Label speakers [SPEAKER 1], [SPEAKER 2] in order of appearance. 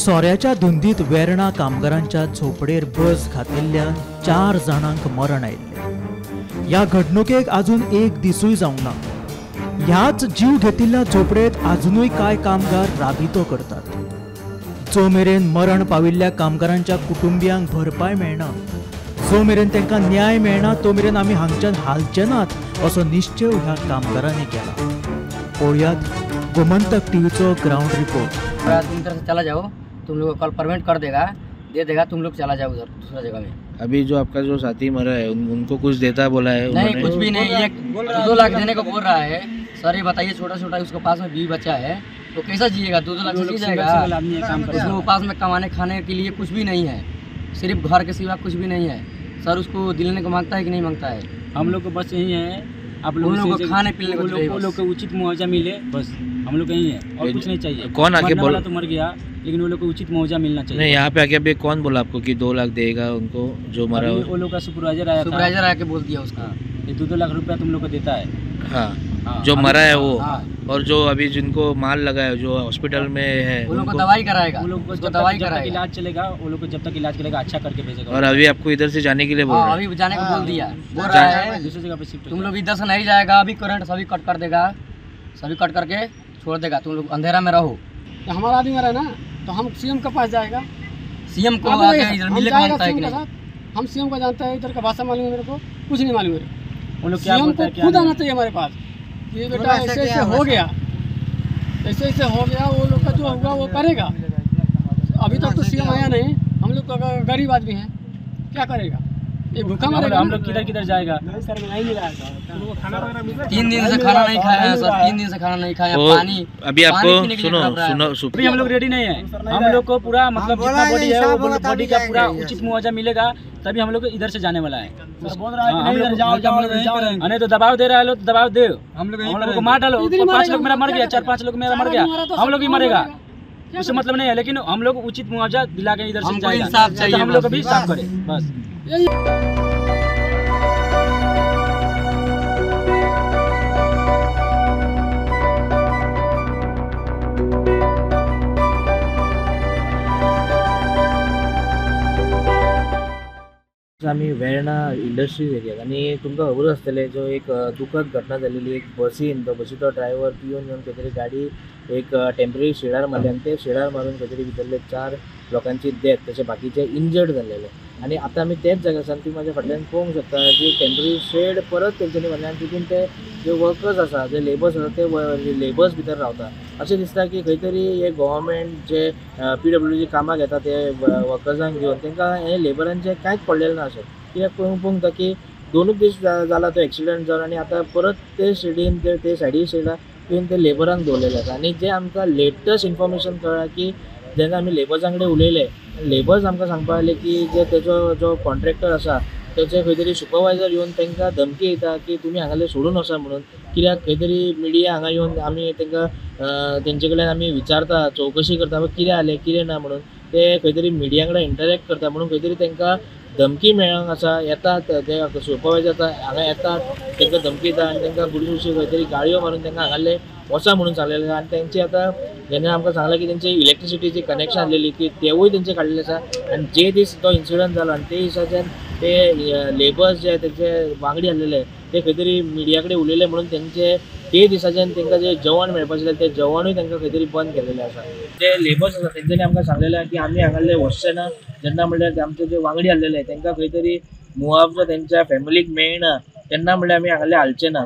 [SPEAKER 1] सोऱ्याच्या धुंदीत वेर्णा कामगारांच्या झोपडेर बस घातिल्ल्यान 4 जाणांक मरण आयिल्लें। ह्या घडणुकेक अजून एक दिसूय जावंक ना। ह्याच जीव घेतिल्ल्या झोपडेत अजूनय कांय कामगार राबितो करतात। जो मेरेन मरण पाविल्ल्या कामगारांच्या कुटुंबियांक भरपाय मेळना, जो मेरेन तांकां न्याय मेळना, तो मेरेन आमी हांगच्यान हालचे नात असो निश्चय ह्या कामगारांनी केला। पळयात गोमंतक टीव्हीचो ग्राउंड रिपोर्ट।
[SPEAKER 2] तुम इधर से चला जाओ, तुम लोग कल परमिट कर देगा, दे देगा, तुम लोग चला जाओ उधर दूसरा जगह में।
[SPEAKER 3] अभी जो आपका जो साथी मरा है उनको कुछ देता बोला है?
[SPEAKER 2] नहीं, कुछ भी नहीं। ये 2 लाख देने को बोल रहा है। सर ये बताइए, छोटा छोटा उसके पास में 20 बच्चा है तो कैसा जिएगा? 2 लाख से जाएगा? उसको पास में कमाने खाने के लिए कुछ भी नहीं है, सिर्फ घर के सिवा कुछ भी नहीं है। सर उसको दिलाने को मांगता है कि नहीं मांगता है?
[SPEAKER 4] हम लोग को बस यही है, आप
[SPEAKER 2] लोगों को खाने पीने को
[SPEAKER 4] लोग को उचित मुआवजा मिले, बस हम लोग यही है और कुछ नहीं चाहिए।
[SPEAKER 3] कौन आके बोला?
[SPEAKER 4] तो मर गया, लेकिन वो लोग को उचित मुआवजा मिलना चाहिए।
[SPEAKER 3] नहीं, यहाँ पे आके अभी कौन बोला आपको कि 2 लाख देगा उनको जो मरा?
[SPEAKER 4] वो लोग का सुपरवाइजर आके बोल दिया उसका, ये 2 लाख रुपया तुम लोग को देता है।
[SPEAKER 3] हाँ, जो मरा है वो। और जो अभी जिनको माल लगा है, जो हॉस्पिटल में है,
[SPEAKER 2] वो लोग को दवाई कराएगा,
[SPEAKER 4] वो लोग को जब तक इलाज चलेगा, वो लोग को जब तक इलाज करेगा अच्छा करके भेजेगा।
[SPEAKER 3] और अभी आपको इधर से जाने के लिए बोल रहा है?
[SPEAKER 2] अभी जाने को बोल दिया, बोल रहा है
[SPEAKER 4] दूसरी जगह पे शिफ्ट।
[SPEAKER 2] तुम लोग इधर से नहीं जाएगा, अभी करंट सभी कट कर देगा, सभी कट करके छोड़ देगा, तुम लोग अंधेरा में रहो।
[SPEAKER 5] हमारा आदमी मरा ना, तो हम सीएम के पास जाएगा।
[SPEAKER 2] सीएम को आके इधर मिलने को मांगता है कि नहीं?
[SPEAKER 5] हम सीएम को जानते हैं, इधर का भाषा मालूम है मेरे को, कुछ नहीं मालूम है।
[SPEAKER 4] वो लोग क्या
[SPEAKER 5] सीएम
[SPEAKER 4] बोलता है,
[SPEAKER 5] को खुद आना चाहिए हमारे पास, ये बेटा ऐसे ऐसे हो गया, ऐसे ऐसे हो गया, वो लोग का जो होगा वो करेगा। अभी तक तो सीएम आया नहीं, हम लोग तो गरीब आदमी हैं, क्या करेगा? ये भूखा मरेगा।
[SPEAKER 4] हम लोग किधर किधर जाएगा?
[SPEAKER 2] 3 दिन से खाना नहीं खाया है सर, 3 दिन से खाना नहीं खाया। पानी
[SPEAKER 3] अभी आपको सुनो
[SPEAKER 4] अभी हम लोग रेडी नहीं है। हम लोग को पूरा मतलब जितना बॉडी है वो बॉडी का पूरा उचित मुआवजा मिलेगा, तभी हम लोग इधर से जाने वाला है। नहीं तो दबाव दे रहा है लोग, दबाव दे, हम लोग को मार डालो। 5 लोग मेरा मर गया, 4-5 लोग मेरा मर गया, हम लोग भी मरेगा, उससे मतलब नहीं है। लेकिन हम लोग उचित मुआवजा दिला के इधर से जाएगा, हम लोग को भी साफ करे बस।
[SPEAKER 3] आम्ही वेर्णा इंडस्ट्रीज एरियात आणि तुमकां खबर आसतलें जो एक दुखद घटना जालेली, एक बसीन तो बसीचो ड्रायव्हर पिवन येवन खंय तरी गाडी एक टेम्पररी शेडार मारली आणि ते शेडार मारून खंय तरी भितरले 4 लोकांची डेथ, तसे बाकीचे इंजर्ड जाल्लेले। आणि आता आमी तेच जाग्यासान तुम्ही माझ्या फाटल्यान पळोवंक शकता की टेम्पररी शेड परत तेंच्यांनी मारले आणि तितून ते जे वर्कर्स आसा, जे लेबर्स आसा, ते लेबर्स भितर रावता। अशें दिसता की खंय तरी हे गव्हर्मेंट जे PWD कामाक येता ते वर्कर्सांक घेवन तांकां हे लेबरांचे कांयच पडलेलें ना अशें। कित्याक पळोवंक की 2 दीस जाला तो एक्सिडेंट जावन आणि आता परत ते शेडीन ते सायडी शेडा घेवन ते लेबरांक दवरलेले आसा। आणि जे आमकां लेटस्ट इन्फॉर्मेशन कळ्ळां की जेन्ना आमी लेबर्सां कडेन उलयले, लेबर्स आमकां सांगपाक लागले की जे तेजो जो कॉन्ट्रॅक्टर आसा तेचे खंय तरी सुपरवायझर येवन तांकां धमकी दिता की तुमी हांगाले सोडून वचा म्हणून। कित्याक खंय तरी मिडिया हांगा येवन आमी तांकां तेंचे कडल्यान आमी विचारता, चवकशी करता कितें जालें कितें ना म्हणून। ते खंय तरी मिडिया कडेन इंटरॅक्ट करता म्हणून खंय तरी तांकां धमकी मेळोंक आसा। येतात ते सुपरवायझर हांगा येतात, तांकां धमकी दिता आनी तांकां बुडबुशी खंय तरी गाळयो मारून तांकां हांगाले वचा म्हणून सांगलेलें आसा। आनी तेंची आतां जेन्ना आमकां सांगलां की तेंची इलेक्ट्रिसिटीची कनेक्शन आसलेली ती तेवूय तेंचे काडलेलें आसा। आनी जे दीस तो इन्सिडंट जालो आनी ते दिसाच्यान ते लेबर्स जे तेंचे वांगडी आसलेले ते खंय तरी मिडिया कडेन उलयले म्हणून तेंचे ते दिसाच्यान तांकां जे जेवण मेळपाक आशिल्लें ते जेवणूय तांकां खंय तरी बंद केलेलें आसा। जे लेबर्स आसा तेंच्यांनी आमकां सांगलेलें की आमी हांगाले वचचे ना, जेन्ना म्हणल्यार आमचे जे वांगडी आसलेले तांकां खंय तरी मुआवजो तेंच्या फॅमिलीक मेळना तेन्ना म्हणल्यार आमी हांगाले हालचे ना।